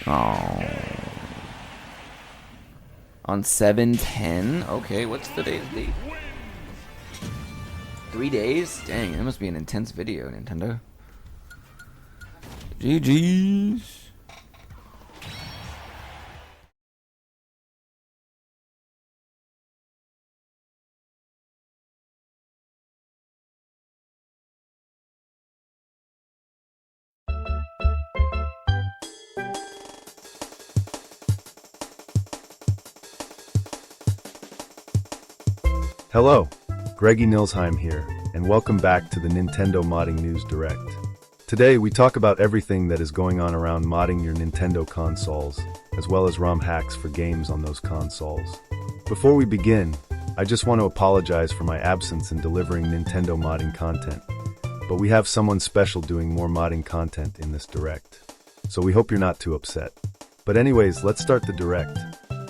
Oh. On 7/10? Okay, what's today's date? 3 days? Dang, that must be an intense video, Nintendo. GG's. Hello, Greggy Nilsheim here, and welcome back to the Nintendo Modding News Direct. Today we talk about everything that is going on around modding your Nintendo consoles, as well as ROM hacks for games on those consoles. Before we begin, I just want to apologize for my absence in delivering Nintendo modding content, but we have someone special doing more modding content in this Direct, so we hope you're not too upset. But anyways, let's start the Direct.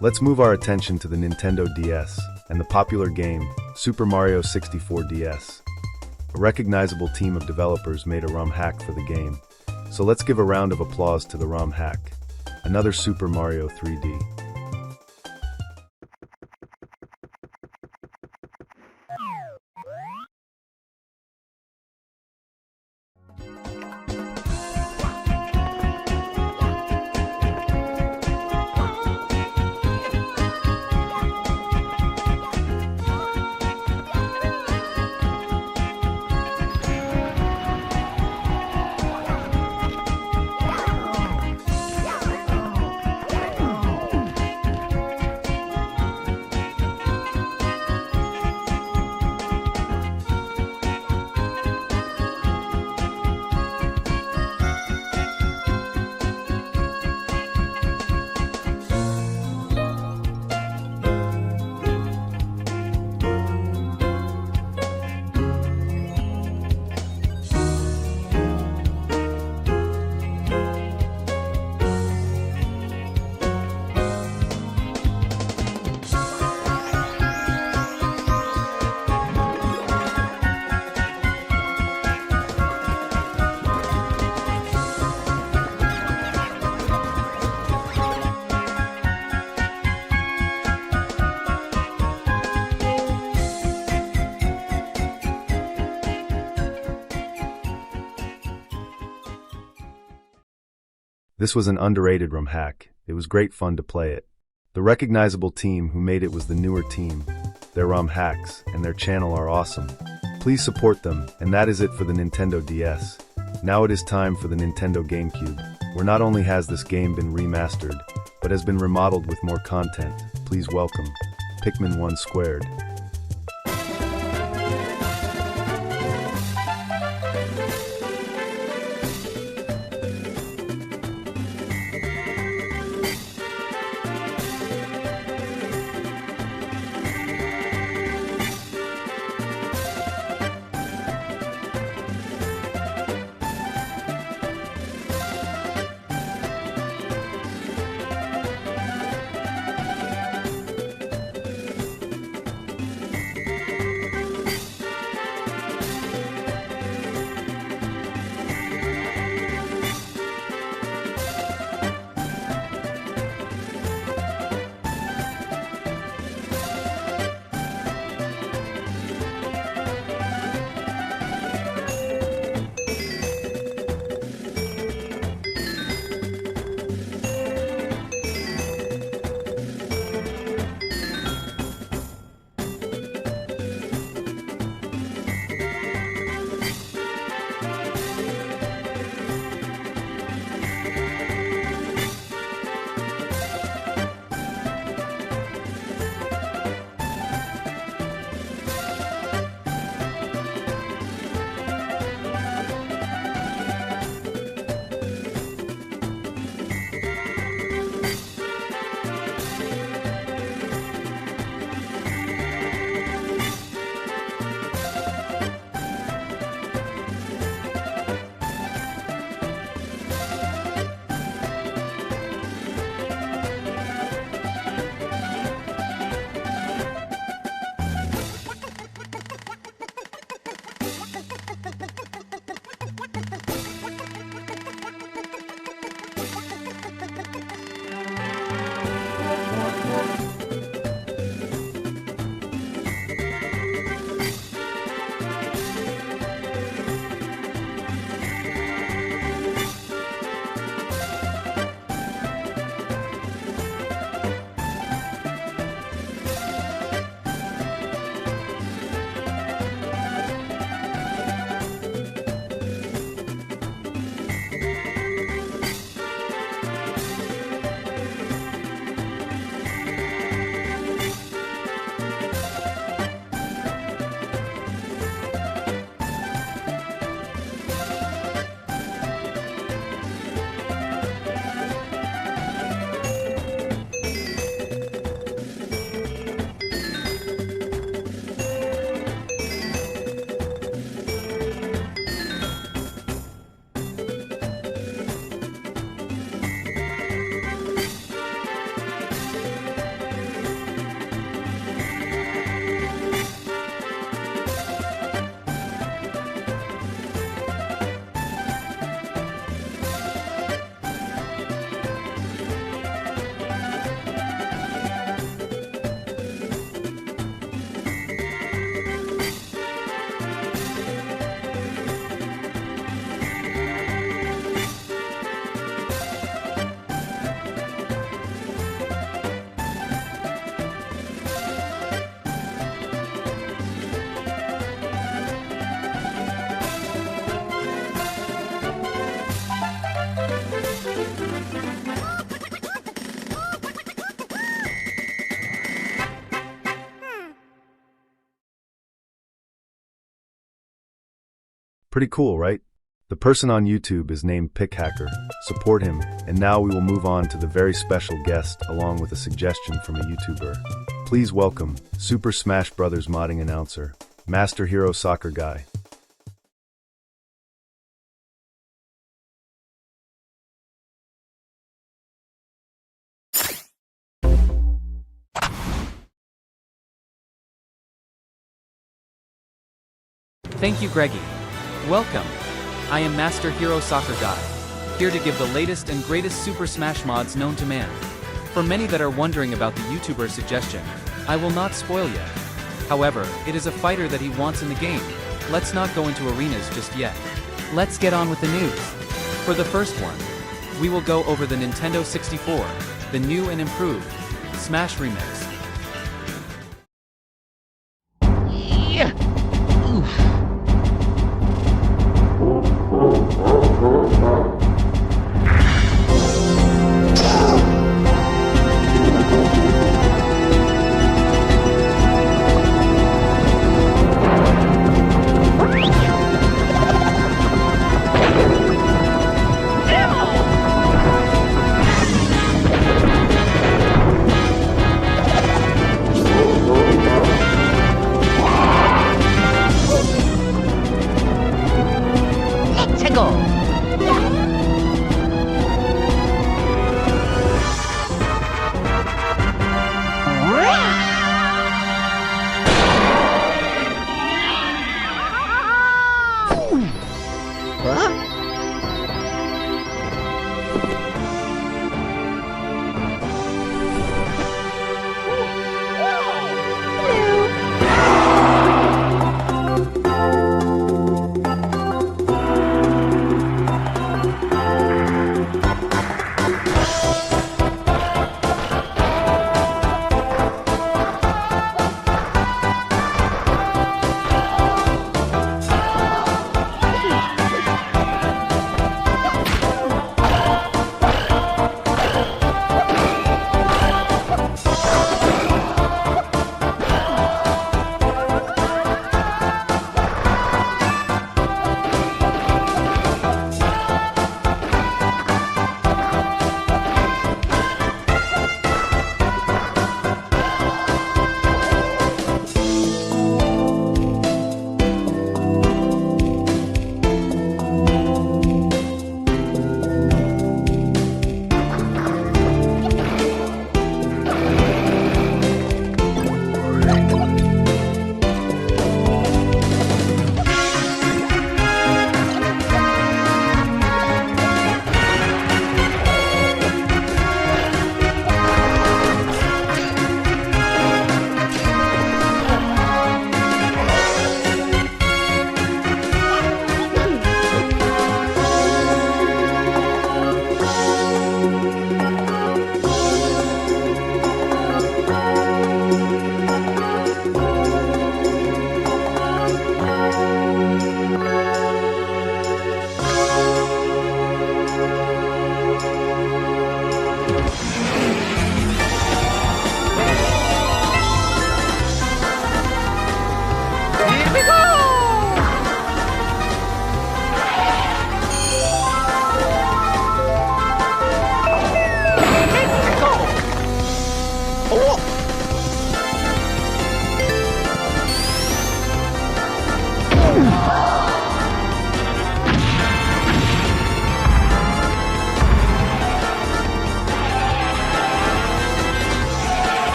Let's move our attention to the Nintendo DS and the popular game Super Mario 64 DS. A recognizable team of developers made a ROM hack for the game, so let's give a round of applause to the ROM hack, another Super Mario 3D. This was an underrated ROM hack. It was great fun to play it. The recognizable team who made it was the newer team. Their ROM hacks and their channel are awesome. Please support them, and that is it for the Nintendo DS. Now it is time for the Nintendo GameCube, where not only has this game been remastered, but has been remodeled with more content. Please welcome Pikmin 1 Squared. Pretty cool, right? The person on YouTube is named Pickhacker. Support him, and now we will move on to the very special guest along with a suggestion from a YouTuber. Please welcome Super Smash Bros. Modding announcer, Master Hero Soccer Guy. Thank you, Greggy. Welcome. I am Master Hero Soccer Guy, here to give the latest and greatest Super Smash mods known to man. For many that are wondering about the YouTuber suggestion, I will not spoil yet. However, it is a fighter that he wants in the game. Let's not go into arenas just yet. Let's get on with the news. For the first one, we will go over the Nintendo 64, the new and improved Smash Remix.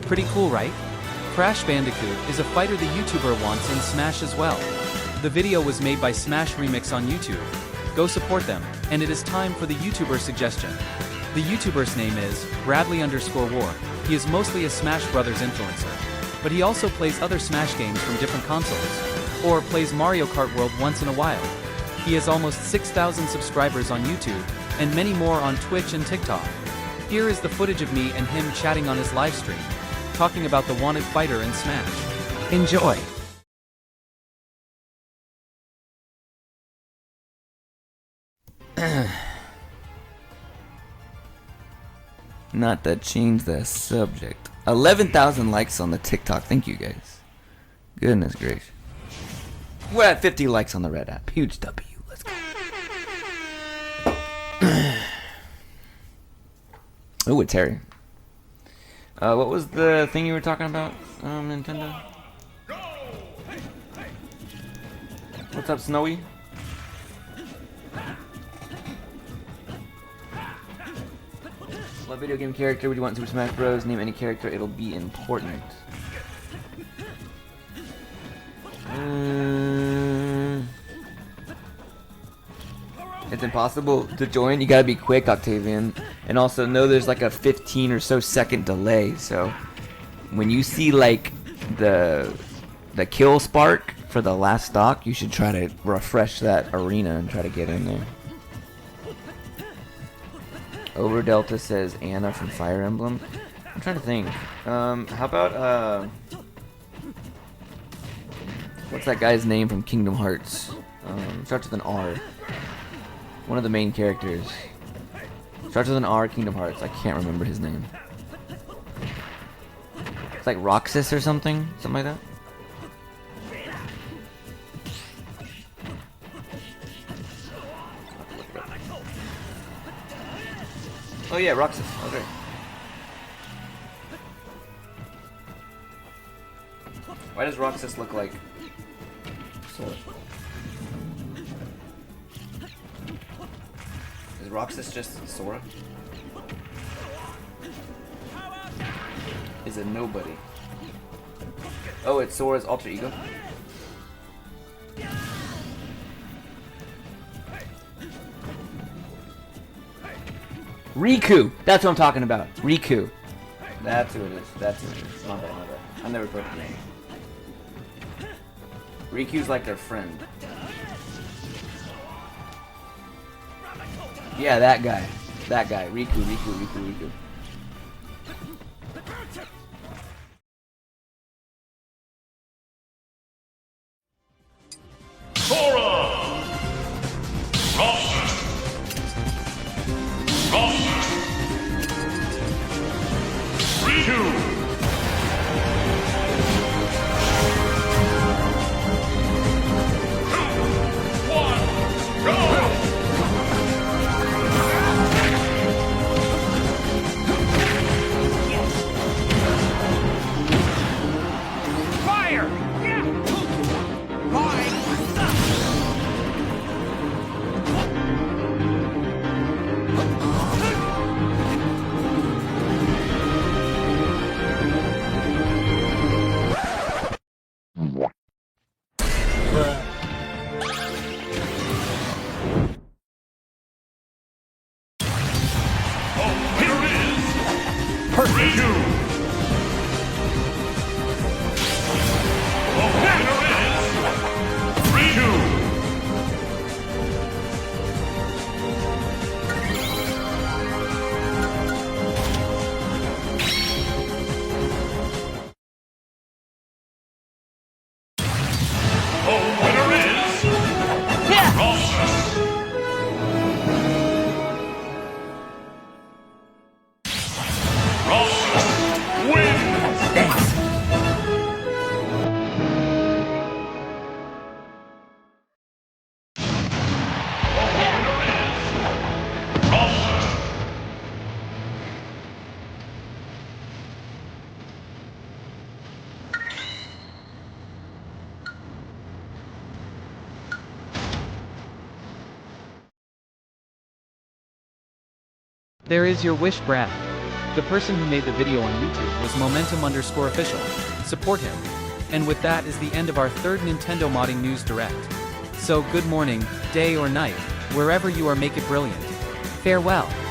Pretty cool, right? Crash Bandicoot is a fighter the YouTuber wants in Smash as well. The video was made by Smash Remix on YouTube. Go support them, and it is time for the YouTuber suggestion. The YouTuber's name is Bradley_War. He is mostly a Smash Brothers influencer, but he also plays other Smash games from different consoles, or plays Mario Kart World once in a while. He has almost 6,000 subscribers on YouTube, and many more on Twitch and TikTok. Here is the footage of me and him chatting on his livestream, talking about the wanted fighter in Smash. Enjoy! Not to change the subject. 11,000 likes on the TikTok. Thank you guys. Goodness gracious. We're at 50 likes on the Red app. Huge W. Let's go. Oh, it's Harry. What was the thing you were talking about, Nintendo? What's up, Snowy? What video game character would you want in Super Smash Bros? Name any character, it'll be important. It's impossible to join. You gotta be quick, Octavian. And also know there's like a 15 or so second delay. So when you see like the kill spark for the last stock, you should try to refresh that arena and try to get in there. Over Delta says Anna from Fire Emblem. I'm trying to think. How about what's that guy's name from Kingdom Hearts? Starts with an R. One of the main characters. Starts with an R, Kingdom Hearts. I can't remember his name. It's like Roxas or something? Something like that? Oh yeah, Roxas. Okay. Why does Roxas look like Sora? Is Roxas just Sora? Is it nobody? Oh, it's Sora's alter ego? Riku! That's what I'm talking about. Riku. That's who it is. That's who it is. My bad, my bad. I never put the name. Riku's like their friend. Yeah, that guy. That guy. Riku. Sora! Roxas! Roxas! Riku! There is your wish, Brad. The person who made the video on YouTube was Momentum_official. Support him. And with that is the end of our third Nintendo Modding News Direct. So good morning, day or night, wherever you are, make it brilliant. Farewell.